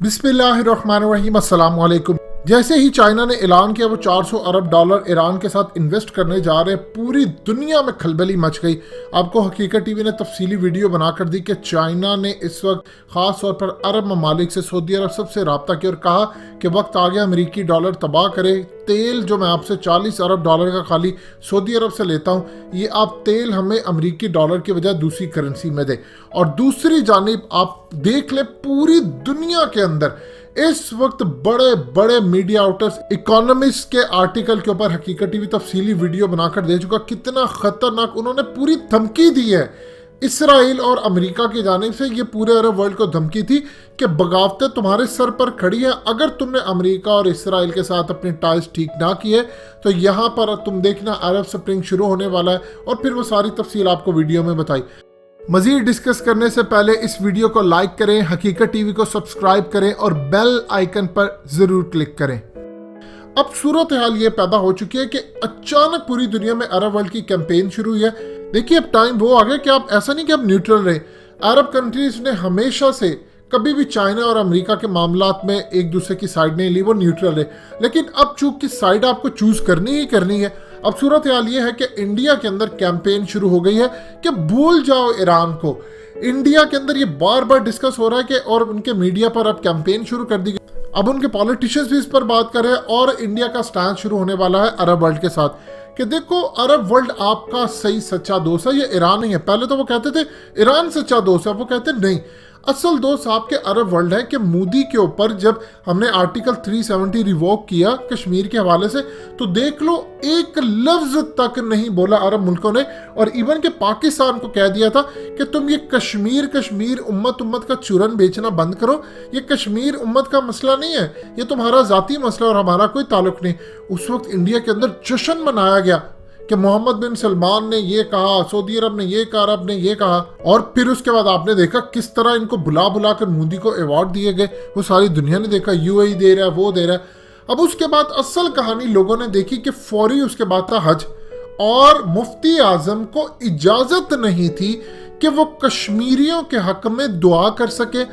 बिस्मिल्लाहिर्रहमानिर्रहीम, अस्सलाम वालेकुम। जैसे ही चाइना ने ऐलान किया वो $400 अरब ईरान के साथ इन्वेस्ट करने जा रहे हैं, पूरी दुनिया में खलबली मच गई। आपको हकीकत टीवी ने तफसीली वीडियो बनाकर दी कि चाइना ने इस वक्त ख़ास तौर पर अरब ममालिक से, सऊदी अरब सबसे रब्ता किया और कहा कि वक्त आ गया अमेरिकी डॉलर तबाह करे। तेल जो मैं आपसे $40 अरब का खाली सऊदी अरब से लेता हूँ, ये आप तेल हमें अमेरिकी डॉलर की बजाय दूसरी करेंसी में दे। और दूसरी जानिब आप देख ले, पूरी दुनिया के अंदर इस वक्त बड़े बड़े मीडिया आउटर्स इकोनॉमिस्ट के आर्टिकल के ऊपर हकीकत टीवी तफसीली वीडियो बनाकर दे चुका। कितना खतरनाक उन्होंने पूरी धमकी दी है इसराइल और अमेरिका की जानिब से। ये पूरे अरब वर्ल्ड को धमकी थी कि बगावतें तुम्हारे सर पर खड़ी हैं, अगर तुमने अमेरिका और इसराइल के साथ अपने टाइज ठीक ना किए तो यहाँ पर तुम देखना अरब स्प्रिंग शुरू होने वाला है। और फिर वो सारी तफसील आपको वीडियो में बताई। मजीद डिस्कस करने से पहले इस वीडियो को लाइक करें, हकीकत टीवी को सब्सक्राइब करें और बेल आइकन पर जरूर क्लिक करें। अब सूरत हाल ये पैदा हो चुकी है कि अचानक पूरी दुनिया में अरब वर्ल्ड की कैंपेन शुरू हुई है। देखिए, अब टाइम वो आ गया कि आप ऐसा नहीं कि आप न्यूट्रल रहे। अरब कंट्रीज ने हमेशा से कभी भी चाइना और अमेरिका के मामलात में एक दूसरे की साइड नहीं ली, वो न्यूट्रल रहे। लेकिन अब चूंकि साइड आपको चूज करनी ही करनी है, अब सूरत हाल ये है कि इंडिया के अंदर कैंपेन शुरू हो गई है कि भूल जाओ ईरान को। इंडिया के अंदर ये बार बार डिस्कस हो रहा है कि और उनके मीडिया पर अब कैंपेन शुरू कर दी गई। अब उनके पॉलिटिशियंस भी इस पर बात कर रहे हैं और इंडिया का स्टैंड शुरू होने वाला है अरब वर्ल्ड के साथ कि देखो, अरब वर्ल्ड आपका सही सच्चा दोस्त है, ये ईरान नहीं है। पहले तो वो कहते थे ईरान सच्चा दोस्त है, वो कहते नहीं, असल दोस्त आपके अरब वर्ल्ड है। कि मोदी के ऊपर जब हमने आर्टिकल 370 रिवोक किया कश्मीर के हवाले से, तो देख लो एक लफ्ज तक नहीं बोला अरब मुल्कों ने। और इवन के पाकिस्तान को कह दिया था कि तुम ये कश्मीर उम्मत का चूरन बेचना बंद करो, ये कश्मीर उम्मत का मसला नहीं है, ये तुम्हारा जाती मसला और हमारा कोई ताल्लुक नहीं। उस वक्त इंडिया के अंदर जश्न मनाया गया कि मोहम्मद बिन सलमान ने ये कहा, सऊदी अरब ने ये कहा, अरब ने ये कहा। और फिर उसके बाद आपने देखा किस तरह इनको बुला बुला कर मोदी को अवार्ड दिए गए, वो सारी दुनिया ने देखा, यूएई दे रहा है, वो दे रहा है। अब उसके बाद असल कहानी लोगों ने देखी कि फौरी उसके बाद था हज, और मुफ्ती आजम को इजाजत नहीं थी कि वो कश्मीरियों के हक में दुआ कर सके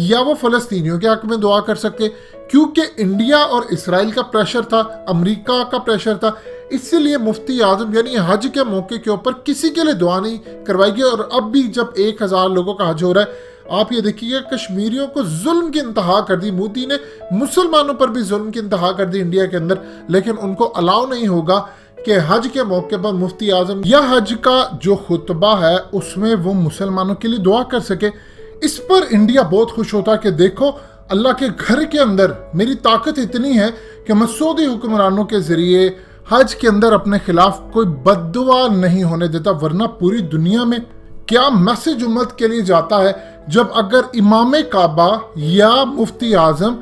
या वो फलस्तीनियों के हक में दुआ कर सके, क्योंकि इंडिया और इसराइल का प्रेशर था, अमेरिका का प्रेशर था। इसीलिए मुफ्ती आजम यानी हज के मौके के ऊपर किसी के लिए दुआ नहीं करवाएगी। और अब भी जब 1000 लोगों का हज हो रहा है, आप ये देखिए कश्मीरियों को जुल्म की इंतहा कर दी मोदी ने, मुसलमानों पर भी जुल्म की इंतहा कर दी इंडिया के अंदर। लेकिन उनको अलाउ नहीं होगा कि हज के मौके पर मुफ्ती आजम या हज का जो खुतबा है उसमें वो मुसलमानों के लिए दुआ कर सके। इस पर इंडिया बहुत खुश होता है कि देखो, अल्लाह के घर के अंदर मेरी ताकत इतनी है कि मैं सऊदी हुक्मरानों के जरिए हज के अंदर अपने खिलाफ कोई बद्दुआ नहीं होने देता। वरना पूरी दुनिया में क्या मैसेज उम्मत के लिए जाता है जब अगर इमाम काबा या मुफ्ती आजम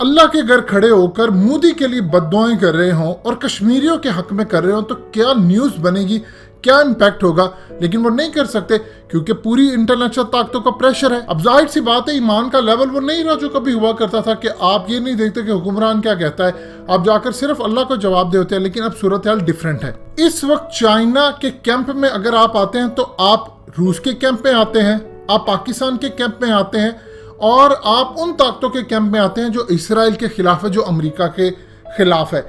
अल्लाह के घर खड़े होकर मोदी के लिए बद्दुआएं कर रहे हों और कश्मीरियों के हक में कर रहे हों, तो क्या न्यूज़ बनेगी, क्या इम्पैक्ट होगा। लेकिन वो नहीं कर सकते क्योंकि पूरी इंटरनेशनल ताकतों का प्रेशर है। अब जाहिर सी बात है, ईमान का लेवल वो नहीं रहा जो कभी हुआ करता था कि आप ये नहीं देखते कि हुक्मरान क्या कहता है, आप जाकर सिर्फ अल्लाह को जवाब दे होते हैं। लेकिन अब सूरत हाल डिफरेंट है। इस वक्त चाइना के कैंप में अगर आप आते हैं तो आप रूस के कैंप में आते हैं, आप पाकिस्तान के कैंप में आते हैं, और आप उन ताकतों के कैंप में आते हैं जो इसराइल के खिलाफ है, जो अमेरिका के खिलाफ है।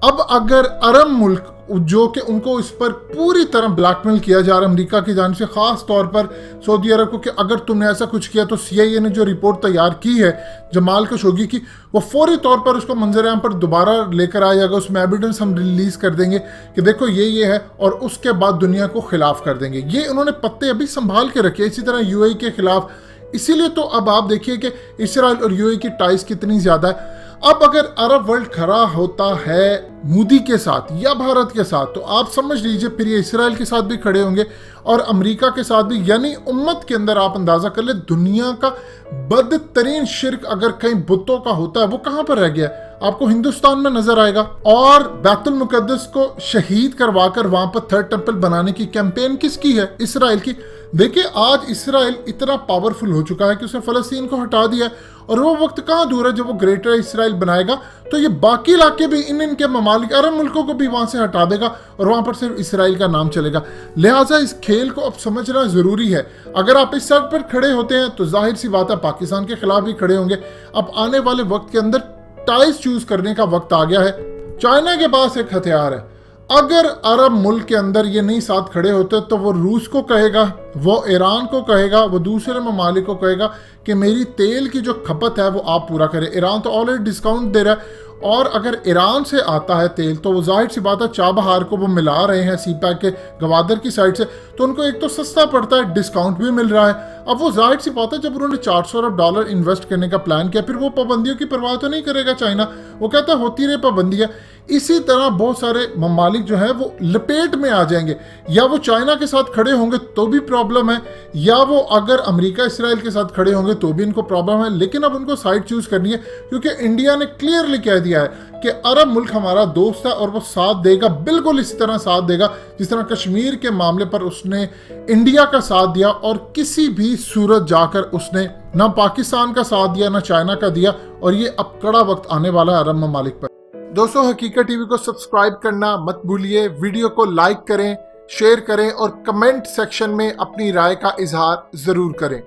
अब अगर अरब मुल्क जो कि उनको इस पर पूरी तरह ब्लैकमेल किया जा रहा है अमेरिका की जानिब से, खास तौर पर सऊदी अरब को, कि अगर तुमने ऐसा कुछ किया तो CIA ने जो रिपोर्ट तैयार की है जमाल खशोगी की, वो फौरी तौर पर उसको मंजर आम पर दोबारा लेकर आ जाएगा। उसमें एविडेंस हम रिलीज कर देंगे कि देखो ये है, और उसके बाद दुनिया को खिलाफ कर देंगे। ये उन्होंने पत्ते अभी संभाल के रखे। इसी तरह UAE के खिलाफ। इसीलिए तो अब आप देखिए कि इसराइल और UAE की टाइज कितनी ज्यादा है। अब अगर अरब वर्ल्ड खड़ा होता है मोदी के साथ या भारत के साथ, तो आप समझ लीजिए फिर ये इसराइल के साथ भी खड़े होंगे और अमेरिका के साथ भी। यानी उम्मत के अंदर आप अंदाजा कर ले, दुनिया का बदतरीन शिर्क अगर कहीं बुतों का होता है, वो कहां पर रह गया? आपको हिंदुस्तान में नजर आएगा। और बैतुल मुकद्दस को शहीद करवाकर वहां पर थर्ड टेंपल बनाने की कैंपेन किसकी है? इसराइल की। देखिए, आज इसराइल इतना पावरफुल हो चुका है कि उसने फलस्तीन को हटा दिया, और वो वक्त कहाँ दूर है जब वो ग्रेटर इसराइल बनाएगा तो ये बाकी इलाके भी इनके ममालिक अरब मुल्कों को भी वहाँ से हटा देगा और वहाँ पर सिर्फ इसराइल का नाम चलेगा। लिहाजा इस खेल को अब समझना ज़रूरी है। अगर आप इस साइड पर खड़े होते हैं तो जाहिर सी बात है पाकिस्तान के खिलाफ भी खड़े होंगे। अब आने वाले वक्त के अंदर टाइज चूज करने का वक्त आ गया है। चाइना के पास एक हथियार है। अगर अरब मुल्क के अंदर ये नहीं साथ खड़े होते तो वो रूस को कहेगा, वो ईरान को कहेगा, वो दूसरे ममालिक को कहेगा कि मेरी तेल की जो खपत है वो आप पूरा करें। ईरान तो ऑलरेडी डिस्काउंट दे रहा है और अगर ईरान से आता है तेल तो वो जाहिर सी बात है चाबहार को वो मिला रहे हैं सीपैक के गवादर की साइड से, तो उनको एक तो सस्ता पड़ता है, डिस्काउंट भी मिल रहा है। अब वो जाहिर सी बात है जब उन्होंने $400 अरब इन्वेस्ट करने का प्लान किया, फिर वो पाबंदियों की परवाह तो नहीं करेगा चाइना। वो कहता है होती रहे पाबंदियाँ। इसी तरह बहुत सारे ममालिक जो है वो लपेट में आ जाएंगे, या वो चाइना के साथ खड़े होंगे तो भी प्रॉब्लम है, या वो अगर अमेरिका इसराइल के साथ खड़े होंगे तो भी इनको प्रॉब्लम है। लेकिन अब उनको साइड चूज करनी है क्योंकि इंडिया ने क्लियरली कह दिया है कि अरब मुल्क हमारा दोस्त है और वो साथ देगा, बिल्कुल इसी तरह साथ देगा जिस तरह कश्मीर के मामले पर उसने इंडिया का साथ दिया और किसी भी सूरत जाकर उसने ना पाकिस्तान का साथ दिया ना चाइना का दिया। और ये अब कड़ा वक्त आने वाला है अरब ममालिक पर। दोस्तों, हकीकत टीवी को सब्सक्राइब करना मत भूलिए, वीडियो को लाइक करें, शेयर करें और कमेंट सेक्शन में अपनी राय का इजहार जरूर करें।